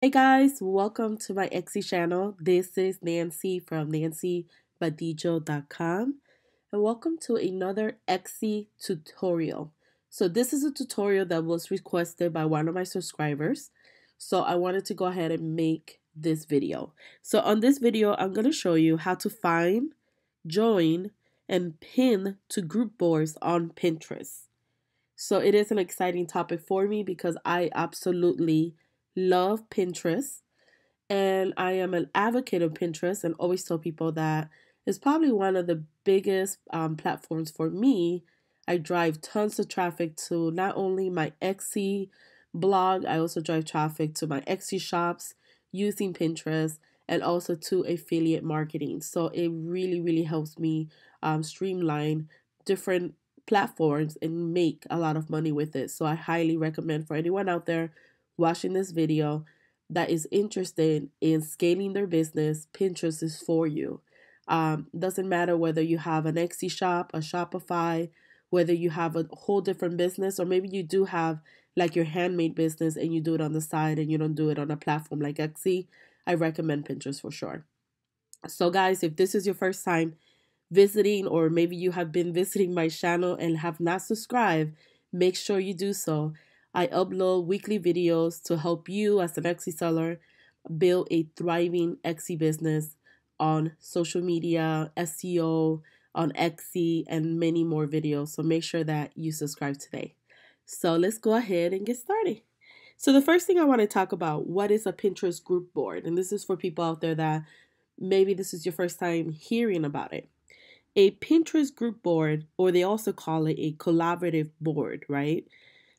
Hey guys, welcome to my Etsy channel. This is Nancy from nancybadijo.com and welcome to another Etsy tutorial. So this is a tutorial that was requested by one of my subscribers. So I wanted to go ahead and make this video. So on this video, I'm going to show you how to find, join, and pin to group boards on Pinterest. So it is an exciting topic for me because I absolutely love Pinterest and I am an advocate of Pinterest and always tell people that it's probably one of the biggest platforms for me. I drive tons of traffic to not only my Etsy blog, I also drive traffic to my Etsy shops using Pinterest and also to affiliate marketing. So it really helps me streamline different platforms and make a lot of money with it. So I highly recommend for anyone out there watching this video that is interested in scaling their business, Pinterest is for you. Doesn't matter whether you have an Etsy shop, a Shopify, whether you have a whole different business, or maybe you do have like your handmade business and you do it on the side and you don't do it on a platform like Etsy. I recommend Pinterest for sure. So guys, if this is your first time visiting, or maybe you have been visiting my channel and have not subscribed, make sure you do so. I upload weekly videos to help you as an Etsy seller build a thriving Etsy business on social media, SEO, on Etsy, and many more videos. So make sure that you subscribe today. So let's go ahead and get started. So the first thing I want to talk about, what is a Pinterest group board? And this is for people out there that maybe this is your first time hearing about it. A Pinterest group board, or they also call it a collaborative board, right,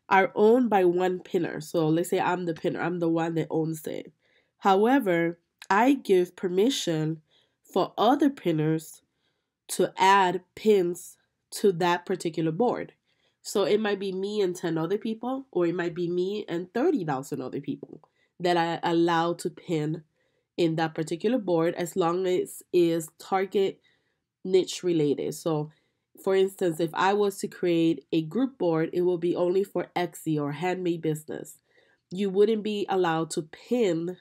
are owned by one pinner. So let's say I'm the pinner, I'm the one that owns it. However, I give permission for other pinners to add pins to that particular board. So it might be me and 10 other people, or it might be me and 30,000 other people that I allow to pin in that particular board, as long as it is target niche related. So for instance, if I was to create a group board, it will be only for Etsy or handmade business. You wouldn't be allowed to pin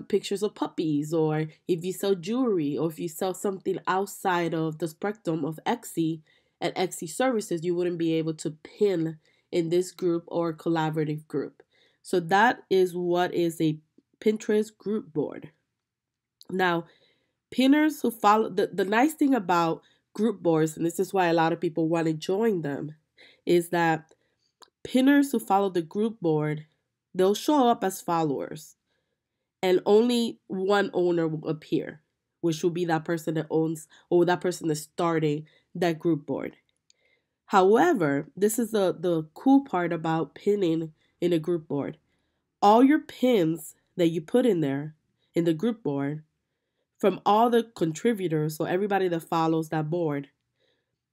pictures of puppies, or if you sell jewelry, or if you sell something outside of the spectrum of Etsy and Etsy services, you wouldn't be able to pin in this group or collaborative group. So that is what is a Pinterest group board. Now, pinners who follow, the nice thing about group boards, and this is why a lot of people want to join them, is that pinners who follow the group board, they'll show up as followers and only one owner will appear, which will be that person that owns, or that person that's starting that group board. However, this is the cool part about pinning in a group board. All your pins that you put in there in the group board from all the contributors, so everybody that follows that board,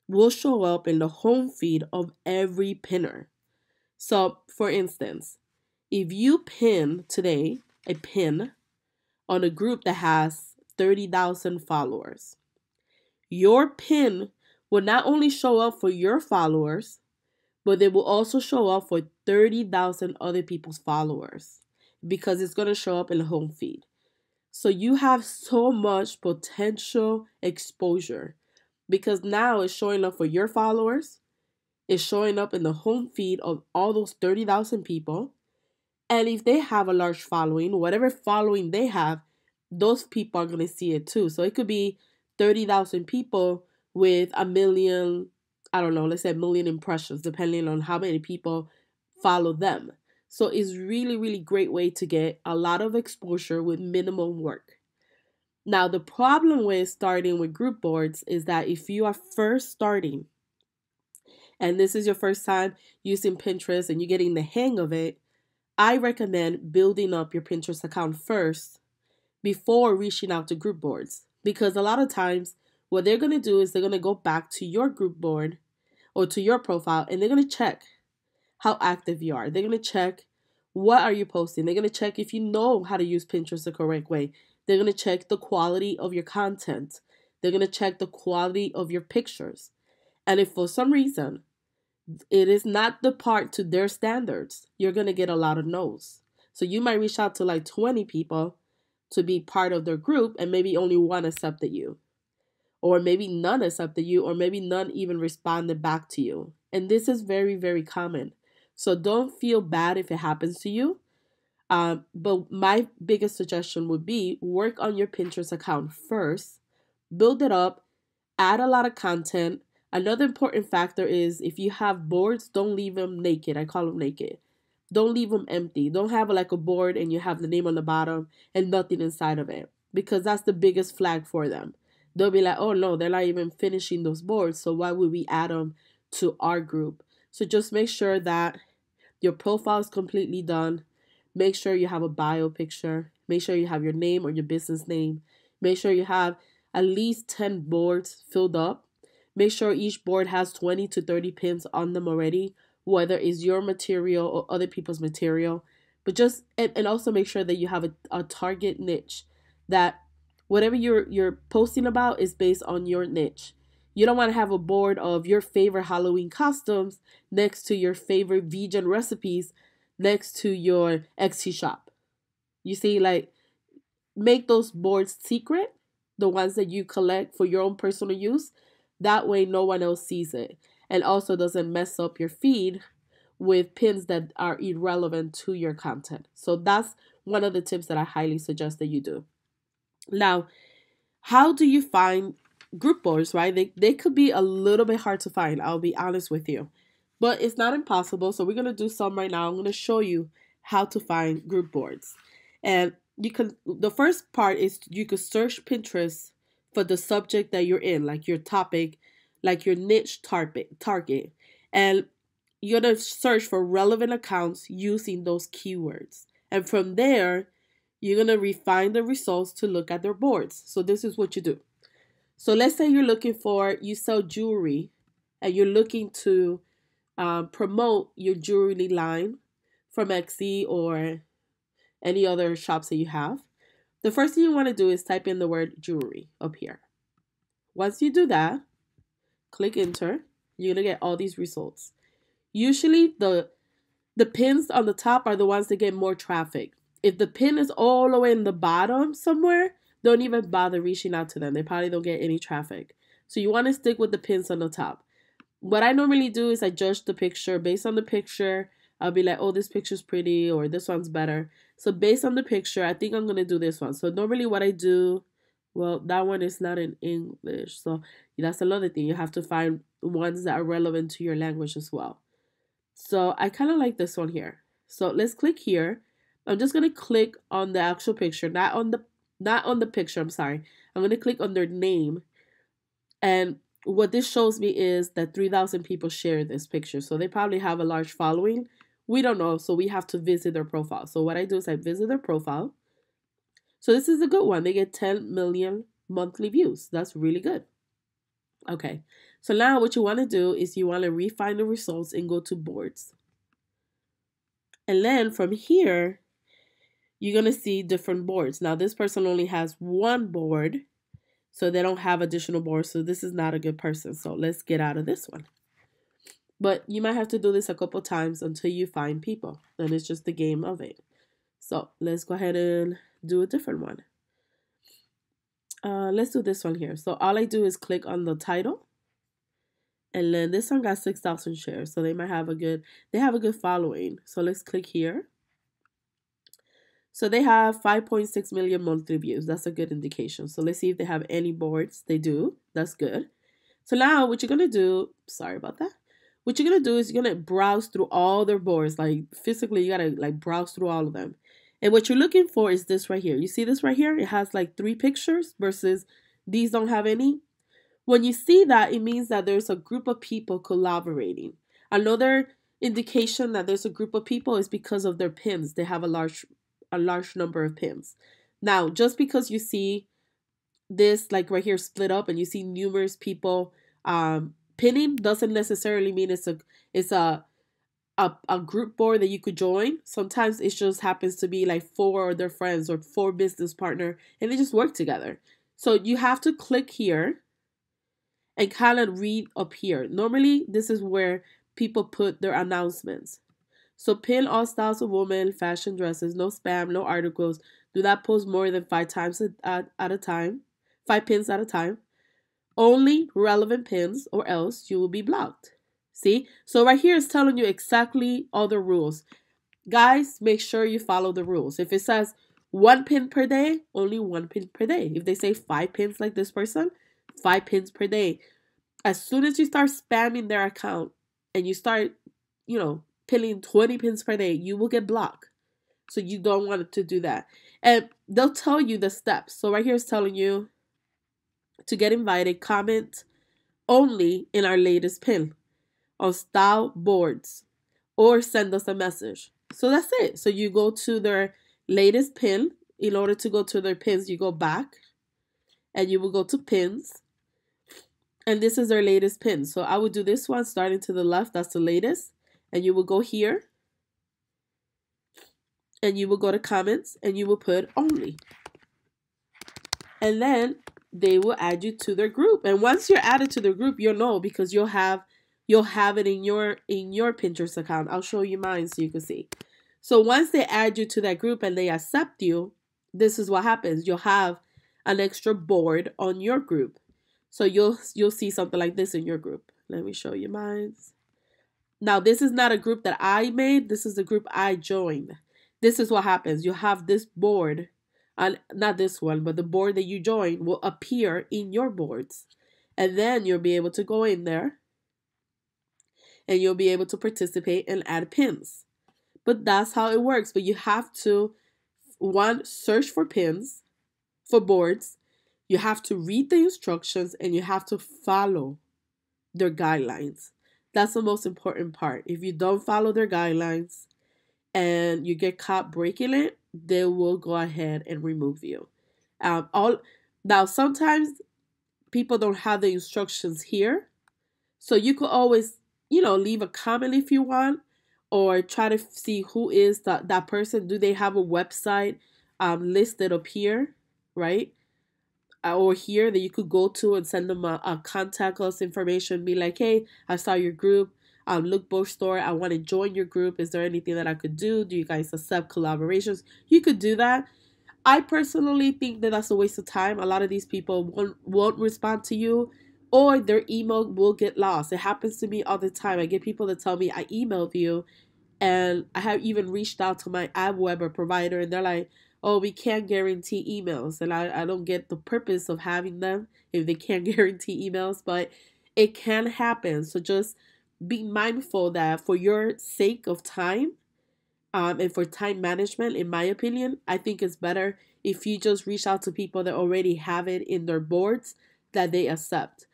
will show up in the home feed of every pinner. So, for instance, if you pin today a pin on a group that has 30,000 followers, your pin will not only show up for your followers, but they will also show up for 30,000 other people's followers, because it's going to show up in the home feed. So you have so much potential exposure, because now it's showing up for your followers. It's showing up in the home feed of all those 30,000 people. And if they have a large following, whatever following they have, those people are going to see it too. So it could be 30,000 people with a million, I don't know, let's say a million impressions, depending on how many people follow them. So it's really great way to get a lot of exposure with minimum work. Now, the problem with starting with group boards is that if you are first starting, and this is your first time using Pinterest and you're getting the hang of it, I recommend building up your Pinterest account first before reaching out to group boards. Because a lot of times what they're going to do is they're going to go back to your group board or to your profile, and they're going to check how active you are. They're going to check what are you posting. They're going to check if you know how to use Pinterest the correct way. They're going to check the quality of your content. They're going to check the quality of your pictures. And if for some reason it is not the part to their standards, you're going to get a lot of no's. So you might reach out to like 20 people to be part of their group, and maybe only one accepted you, or maybe none accepted you, or maybe none even responded back to you. And this is very, very common. So don't feel bad if it happens to you. But my biggest suggestion would be work on your Pinterest account first, build it up, add a lot of content. Another important factor is if you have boards, don't leave them naked. I call them naked. Don't leave them empty. Don't have like a board and you have the name on the bottom and nothing inside of it, because that's the biggest flag for them. They'll be like, oh no, they're not even finishing those boards, so why would we add them to our group? So just make sure that your profile is completely done. Make sure you have a bio picture. Make sure you have your name or your business name. Make sure you have at least 10 boards filled up. Make sure each board has 20 to 30 pins on them already, whether it's your material or other people's material. But just, and also make sure that you have a target niche, that whatever you're posting about is based on your niche. You don't want to have a board of your favorite Halloween costumes next to your favorite vegan recipes next to your Etsy shop. You see, like, make those boards secret, the ones that you collect for your own personal use. That way no one else sees it, and also doesn't mess up your feed with pins that are irrelevant to your content. So that's one of the tips that I highly suggest that you do. Now, how do you find group boards, right? They could be a little bit hard to find, I'll be honest with you. But it's not impossible. So we're going to do some right now. I'm going to show you how to find group boards. And the first part is you could search Pinterest for the subject that you're in, like your topic, like your niche target. And you're going to search for relevant accounts using those keywords. And from there, you're going to refine the results to look at their boards. So this is what you do. So let's say you sell jewelry and you're looking to promote your jewelry line from Etsy or any other shops that you have. The first thing you want to do is type in the word jewelry up here. Once you do that, click enter. You're going to get all these results. Usually the pins on the top are the ones that get more traffic. If the pin is all the way in the bottom somewhere, don't even bother reaching out to them. They probably don't get any traffic. So you want to stick with the pins on the top. What I normally do is I judge the picture. Based on the picture, I'll be like, oh, this picture's pretty, or this one's better. So based on the picture, I think I'm going to do this one. So normally what I do, well, that one is not in English. So that's another thing. You have to find ones that are relevant to your language as well. So I kind of like this one here. So let's click here. I'm just going to click on the actual picture, not on the picture, I'm sorry. I'm going to click on their name. And what this shows me is that 3,000 people share this picture. So they probably have a large following. We don't know, so we have to visit their profile. So what I do is I visit their profile. So this is a good one. They get 10 million monthly views. That's really good. Okay, so now what you want to do is you want to refine the results and go to boards. And then from here, you're going to see different boards. Now this person only has one board, so they don't have additional boards. So this is not a good person. So let's get out of this one. But you might have to do this a couple times until you find people. And it's just the game of it. So let's go ahead and do a different one. Let's do this one here. So all I do is click on the title. And then this one got 6,000 shares. So they have a good following. So let's click here. So they have 5.6 million monthly views. That's a good indication. So let's see if they have any boards. They do. That's good. So now what you're going to do, sorry about that. What you're going to do is you're going to browse through all their boards. Like physically, you got to like browse through all of them. And what you're looking for is this right here. You see this right here? It has like 3 pictures versus these don't have any. When you see that, it means that there's a group of people collaborating. Another indication that there's a group of people is because of their pins. They have a large number of pins. Now, just because you see this like right here split up and you see numerous people pinning doesn't necessarily mean it's a group board that you could join. Sometimes it just happens to be like 4 of their friends or 4 business partner and they just work together. So you have to click here and kind of read up here. Normally, this is where people put their announcements. So pin all styles of women, fashion dresses, no spam, no articles. Do not post more than 5 times at a time, 5 pins at a time. Only relevant pins or else you will be blocked. See? So right here it's telling you exactly all the rules. Guys, make sure you follow the rules. If it says 1 pin per day, only 1 pin per day. If they say 5 pins like this person, 5 pins per day. As soon as you start spamming their account and you start, pinning 20 pins per day, you will get blocked. So you don't want to do that. And they'll tell you the steps. So right here it's telling you to get invited, comment only in our latest pin on style boards or send us a message. So that's it. So you go to their latest pin. In order to go to their pins, you go back and you will go to pins. And this is their latest pin. So I would do this one starting to the left. That's the latest. And you will go here. And you will go to comments and you will put only. And then they will add you to their group. And once you're added to the group, you'll know because you'll have it in your Pinterest account. I'll show you mine so you can see. So once they add you to that group and they accept you, this is what happens. You'll have an extra board on your group. So you'll see something like this in your group. Let me show you mine. Now, this is not a group that I made. This is the group I joined. This is what happens. You have this board, not this one, but the board that you join will appear in your boards. And then you'll be able to go in there and you'll be able to participate and add pins. But that's how it works. But you have to, one, search for pins, for boards. You have to read the instructions and you have to follow their guidelines. That's the most important part. If you don't follow their guidelines and you get caught breaking it, they will go ahead and remove you. Now, sometimes people don't have the instructions here. So you could always, leave a comment if you want, or try to see who is that person. Do they have a website listed up here, right? Or here that you could go to and send them a contact us information. Be like, hey, I saw your group. Look bookstore. I want to join your group. Is there anything that I could do? Do you guys accept collaborations? You could do that. I personally think that that's a waste of time. A lot of these people won't respond to you, or their email will get lost. It happens to me all the time. I get people that tell me I emailed you, and I have even reached out to my AppWeber provider, and they're like, oh, we can't guarantee emails. And I don't get the purpose of having them if they can't guarantee emails, but it can happen. So just be mindful that for your sake of time, and for time management, in my opinion, I think it's better if you just reach out to people that already have it in their boards that they accept.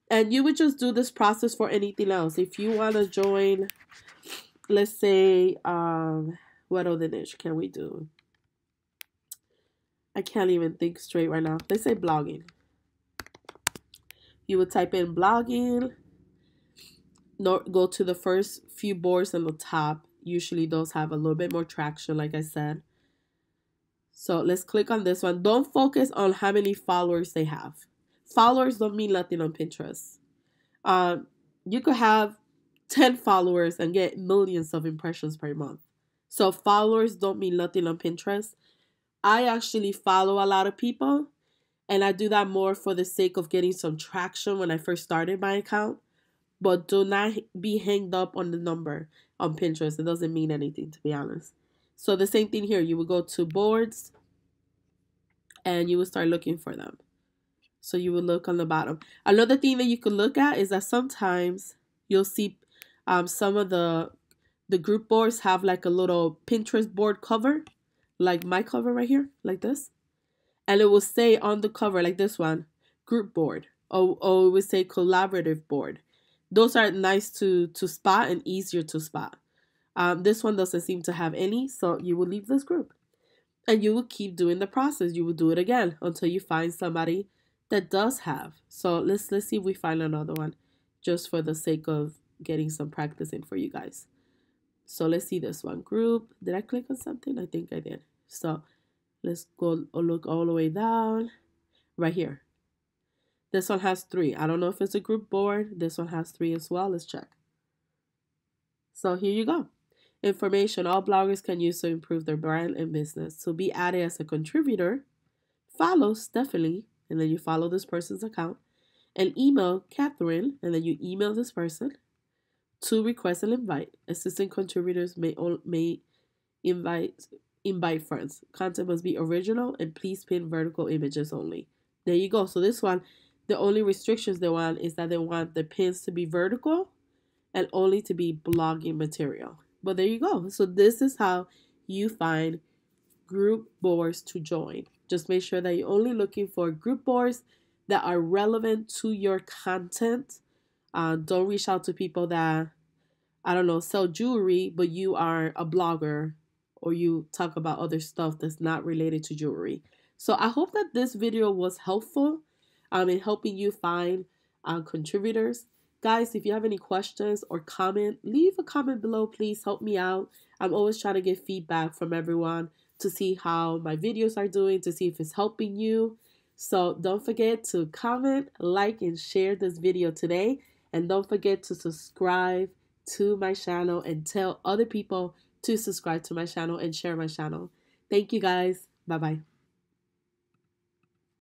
And you would just do this process for anything else. If you want to join, let's say, what other niche can we do? I can't even think straight right now. Let's say blogging. You would type in blogging. Go to the first few boards on the top. Usually those have a little bit more traction, like I said. So let's click on this one. Don't focus on how many followers they have. Followers don't mean nothing on Pinterest. You could have 10 followers and get millions of impressions per month. So followers don't mean nothing on Pinterest. I actually follow a lot of people, and I do that more for the sake of getting some traction when I first started my account. But do not be hanged up on the number on Pinterest. It doesn't mean anything, to be honest. So the same thing here. You will go to boards and you will start looking for them. So you will look on the bottom. Another thing that you could look at is that sometimes you'll see some of the group boards have like a little Pinterest board cover, like my cover right here, like this. And it will say on the cover, like this one, group board, or it would say collaborative board. Those are nice to spot and easier to spot. This one doesn't seem to have any, so you will leave this group. And you will keep doing the process. You will do it again until you find somebody that does have. So let's see if we find another one, just for the sake of getting some practice in for you guys. So let's see this one. Group. Did I click on something? I think I did. So let's go look all the way down. Right here. This one has 3. I don't know if it's a group board. This one has 3 as well. Let's check. So here you go. Information all bloggers can use to improve their brand and business. To be added as a contributor, follow Stephanie, and then you follow this person's account, and email Catherine, and then you email this person to request an invite. Assistant contributors may invite friends. Content must be original, and please pin vertical images only. There you go. So this one, the only restrictions they want is that they want the pins to be vertical and only to be blogging material. But there you go. So this is how you find group boards to join. Just make sure that you're only looking for group boards that are relevant to your content. Don't reach out to people that, I don't know, sell jewelry, but you are a blogger or you talk about other stuff that's not related to jewelry. So I hope that this video was helpful in helping you find contributors. Guys, if you have any questions or comment, leave a comment below. Please help me out. I'm always trying to get feedback from everyone to see how my videos are doing, to see if it's helping you. So don't forget to comment, like, and share this video today. And don't forget to subscribe to my channel and tell other people to subscribe to my channel and share my channel. Thank you guys. Bye-bye.